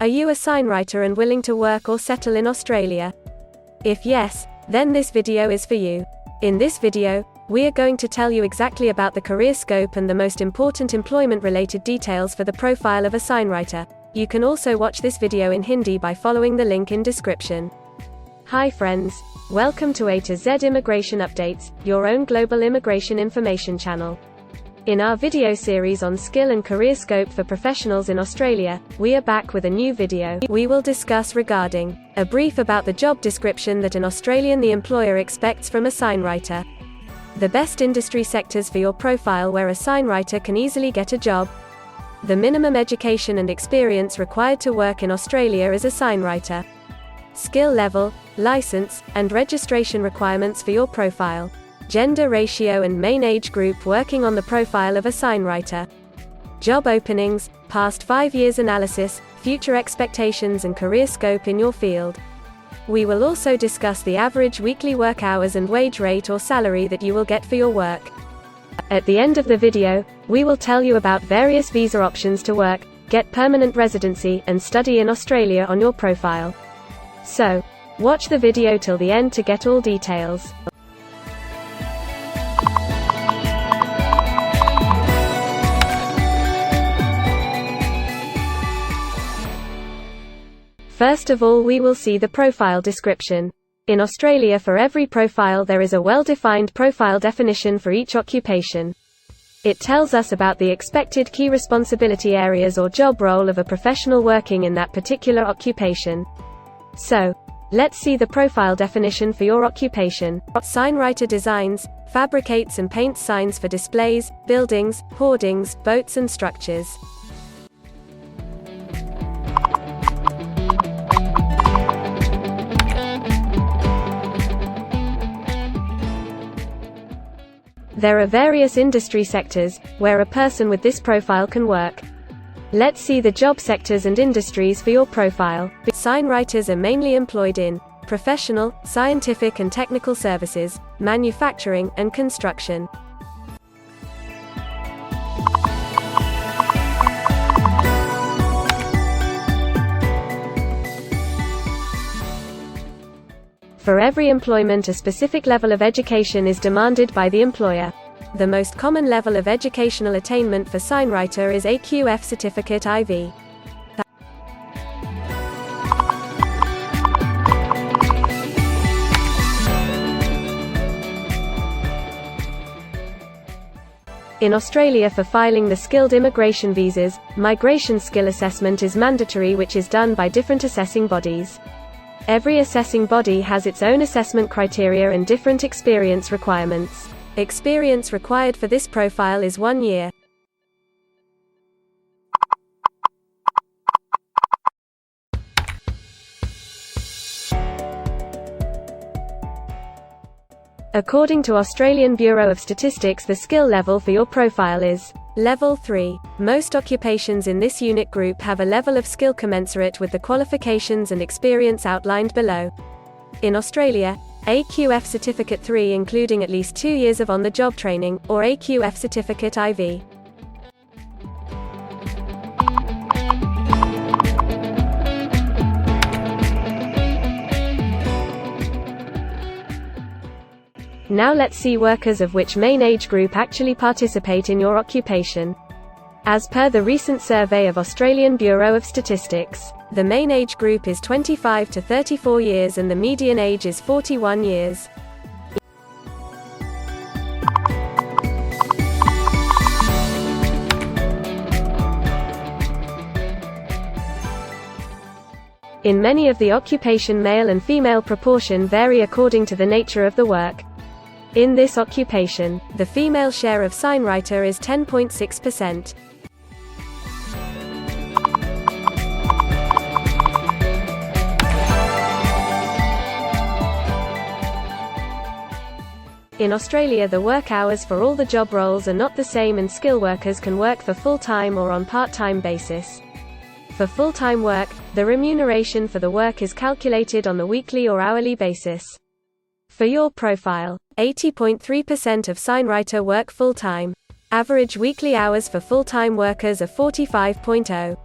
Are you a Signwriter and willing to work or settle in Australia? If yes, then this video is for you. In this video, we are going to tell you exactly about the career scope and the most important employment-related details for the profile of a Signwriter. You can also watch this video in Hindi by following the link in description. Hi friends, welcome to A to Z Immigration Updates, your own global immigration information channel. In our video series on skill and career scope for professionals in Australia, we are back with a new video. We will discuss regarding a brief about the job description that an Australian the employer expects from a Signwriter, the best industry sectors for your profile where a Signwriter can easily get a job, the minimum education and experience required to work in Australia as a Signwriter, skill level, license, and registration requirements for your profile, gender ratio and main age group working on the profile of a Signwriter, job openings, past 5 years analysis, future expectations and career scope in your field. We will also discuss the average weekly work hours and wage rate or salary that you will get for your work. At the end of the video, we will tell you about various visa options to work, get permanent residency, and study in Australia on your profile. So, watch the video till the end to get all details. First of all, we will see the profile description. In Australia, for every profile there is a well-defined profile definition for each occupation. It tells us about the expected key responsibility areas or job role of a professional working in that particular occupation. So, let's see the profile definition for your occupation. Signwriter designs, fabricates and paints signs for displays, buildings, hoardings, boats and structures. There are various industry sectors where a person with this profile can work. Let's see the job sectors and industries for your profile. Signwriters are mainly employed in professional, scientific and technical services, manufacturing, and construction. For every employment, a specific level of education is demanded by the employer. The most common level of educational attainment for Signwriter is AQF Certificate IV. In Australia, for filing the skilled immigration visas, migration skill assessment is mandatory, which is done by different assessing bodies. Every assessing body has its own assessment criteria and different experience requirements. Experience required for this profile is 1 year. According to Australian Bureau of Statistics, the skill level for your profile is Level 3. Most occupations in this unit group have a level of skill commensurate with the qualifications and experience outlined below. In Australia, AQF Certificate 3 including at least 2 years of on-the-job training, or AQF Certificate IV. Now let's see workers of which main age group actually participate in your occupation. As per the recent survey of Australian Bureau of Statistics, the main age group is 25 to 34 years and the median age is 41 years. In many of the occupation, male and female proportion vary according to the nature of the work. In this occupation, the female share of Signwriter is 10.6%. In Australia, the work hours for all the job roles are not the same and skill workers can work for full-time or on part-time basis. For full-time work, the remuneration for the work is calculated on the weekly or hourly basis. For your profile, 80.3% of Signwriter work full-time. Average weekly hours for full-time workers are 45.0.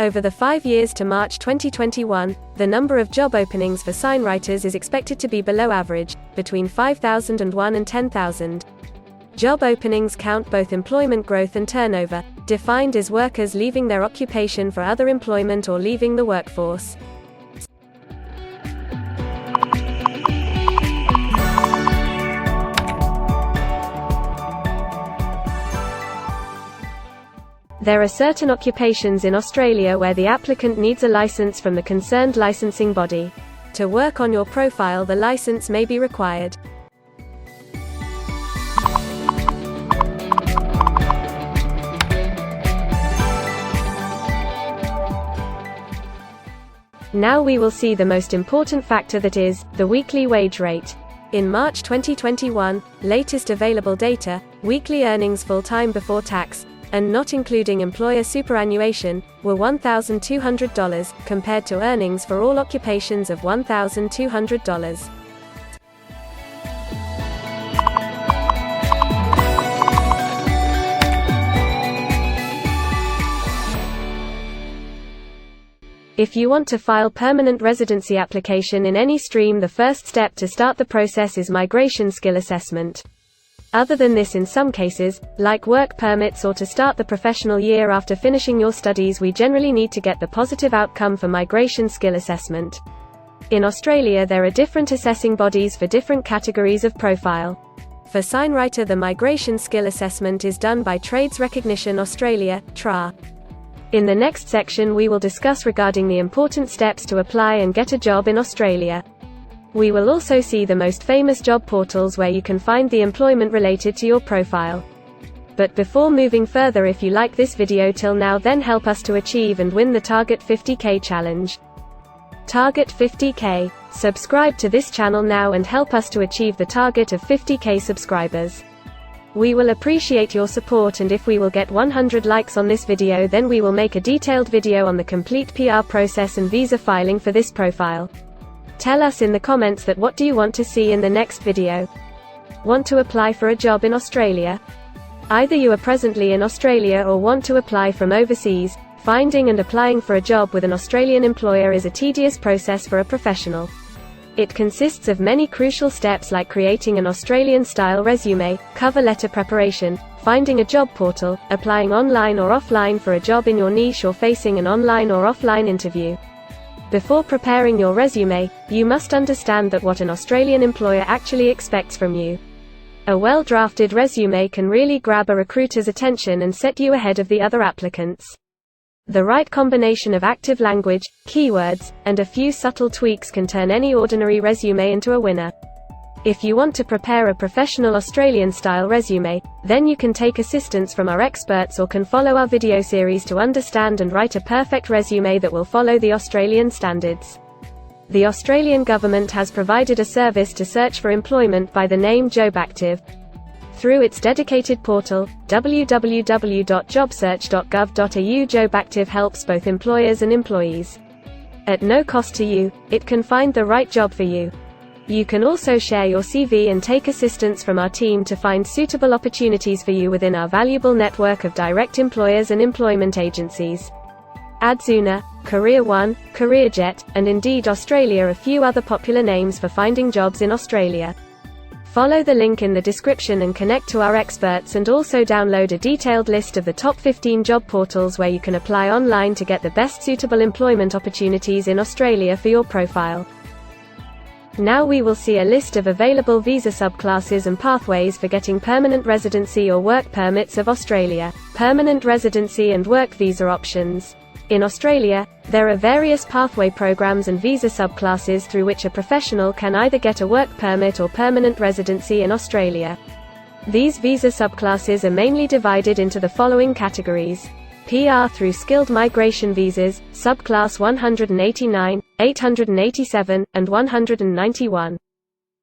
Over the 5 years to March 2021, the number of job openings for signwriters is expected to be below average, between 5,001 and 10,000. Job openings count both employment growth and turnover, defined as workers leaving their occupation for other employment or leaving the workforce. There are certain occupations in Australia where the applicant needs a license from the concerned licensing body. To work on your profile, the license may be required. Now we will see the most important factor, that is, the weekly wage rate. In March 2021, latest available data, weekly earnings full-time before tax, and not including employer superannuation, were $1,200, compared to earnings for all occupations of $1,200. If you want to file permanent residency application in any stream, the first step to start the process is migration skill assessment. Other than this, in some cases, like work permits or to start the professional year after finishing your studies, we generally need to get the positive outcome for migration skill assessment. In Australia, there are different assessing bodies for different categories of profile. For Signwriter, the migration skill assessment is done by Trades Recognition Australia, TRA. In the next section, we will discuss regarding the important steps to apply and get a job in Australia. We will also see the most famous job portals where you can find the employment related to your profile. But before moving further, if you like this video till now, then help us to achieve and win the Target 50K challenge. Target 50K. Subscribe to this channel now and help us to achieve the target of 50K subscribers. We will appreciate your support, and if we will get 100 likes on this video, then we will make a detailed video on the complete PR process and visa filing for this profile. Tell us in the comments that what do you want to see in the next video. Want to apply for a job in Australia? Either you are presently in Australia or want to apply from overseas. Finding and applying for a job with an Australian employer is a tedious process for a professional. It consists of many crucial steps like creating an Australian-style resume, cover letter preparation, finding a job portal, applying online or offline for a job in your niche, or facing an online or offline interview. Before preparing your resume, you must understand that what an Australian employer actually expects from you. A well-drafted resume can really grab a recruiter's attention and set you ahead of the other applicants. The right combination of active language, keywords, and a few subtle tweaks can turn any ordinary resume into a winner. If you want to prepare a professional Australian-style resume, then you can take assistance from our experts or can follow our video series to understand and write a perfect resume that will follow the Australian standards. The Australian government has provided a service to search for employment by the name JobActive. Through its dedicated portal, www.jobsearch.gov.au, JobActive helps both employers and employees. At no cost to you, it can find the right job for you. You can also share your CV and take assistance from our team to find suitable opportunities for you within our valuable network of direct employers and employment agencies. Adzuna, Career One, CareerJet, and Indeed Australia are a few other popular names for finding jobs in Australia. Follow the link in the description and connect to our experts, and also download a detailed list of the top 15 job portals where you can apply online to get the best suitable employment opportunities in Australia for your profile. Now we will see a list of available visa subclasses and pathways for getting permanent residency or work permits of Australia. Permanent residency and work visa options. In Australia, there are various pathway programs and visa subclasses through which a professional can either get a work permit or permanent residency in Australia. These visa subclasses are mainly divided into the following categories: PR through skilled migration visas, subclass 189, 887, and 191.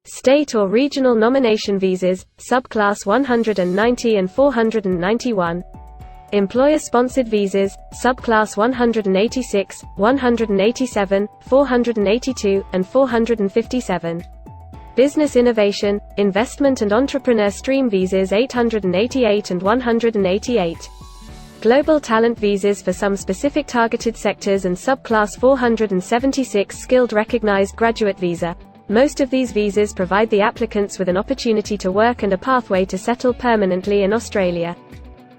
State or regional nomination visas, subclass 190 and 491. Employer-sponsored visas, subclass 186, 187, 482, and 457. Business innovation, investment and entrepreneur stream visas 888 and 188. Global talent visas for some specific targeted sectors and subclass 476 skilled recognized graduate visa. Most of these visas provide the applicants with an opportunity to work and a pathway to settle permanently in Australia.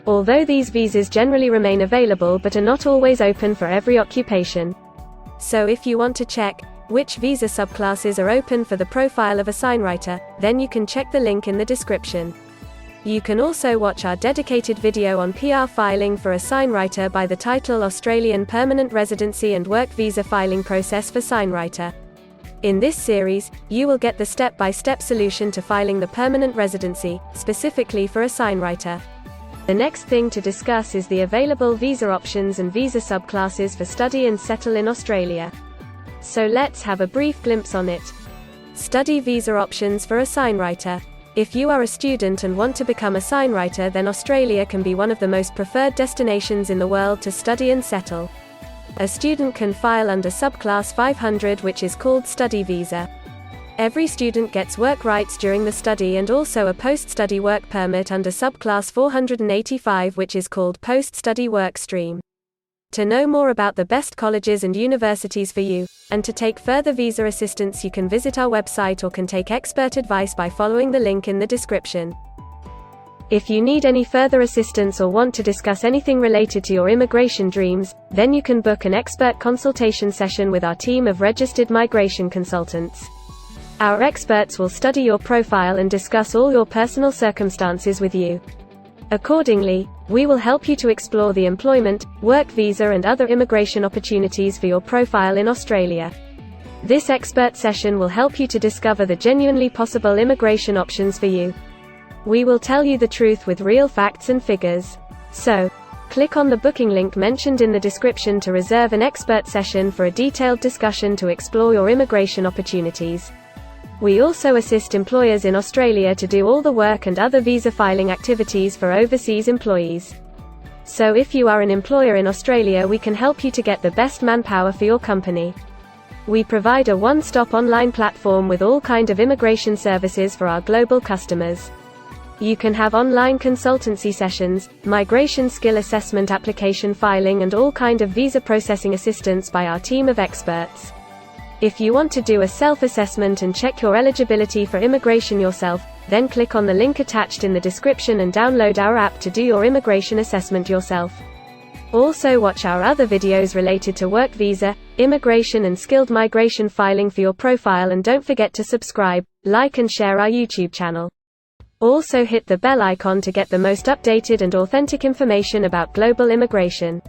Although these visas generally remain available but are not always open for every occupation. So if you want to check which visa subclasses are open for the profile of a Signwriter, then you can check the link in the description. You can also watch our dedicated video on PR filing for a Signwriter by the title Australian Permanent Residency and Work Visa Filing Process for Signwriter. In this series, you will get the step-by-step solution to filing the permanent residency, specifically for a Signwriter. The next thing to discuss is the available visa options and visa subclasses for study and settle in Australia. So let's have a brief glimpse on it. Study visa options for a Signwriter. If you are a student and want to become a Signwriter, then Australia can be one of the most preferred destinations in the world to study and settle. A student can file under subclass 500, which is called study visa. Every student gets work rights during the study and also a post-study work permit under subclass 485, which is called post-study work stream. To know more about the best colleges and universities for you, and to take further visa assistance, you can visit our website or can take expert advice by following the link in the description. If you need any further assistance or want to discuss anything related to your immigration dreams, then you can book an expert consultation session with our team of registered migration consultants. Our experts will study your profile and discuss all your personal circumstances with you. Accordingly, we will help you to explore the employment, work visa and other immigration opportunities for your profile in Australia. This expert session will help you to discover the genuinely possible immigration options for you. We will tell you the truth with real facts and figures. So, click on the booking link mentioned in the description to reserve an expert session for a detailed discussion to explore your immigration opportunities. We also assist employers in Australia to do all the work and other visa filing activities for overseas employees. So if you are an employer in Australia, we can help you to get the best manpower for your company. We provide a one-stop online platform with all kind of immigration services for our global customers. You can have online consultancy sessions, migration skill assessment, application filing and all kind of visa processing assistance by our team of experts. If you want to do a self-assessment and check your eligibility for immigration yourself, then click on the link attached in the description and download our app to do your immigration assessment yourself. Also watch our other videos related to work visa, immigration and skilled migration filing for your profile, and don't forget to subscribe, like and share our YouTube channel. Also hit the bell icon to get the most updated and authentic information about global immigration.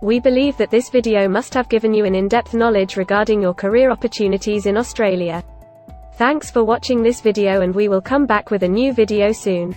We believe that this video must have given you an in-depth knowledge regarding your career opportunities in Australia. Thanks for watching this video, and we will come back with a new video soon.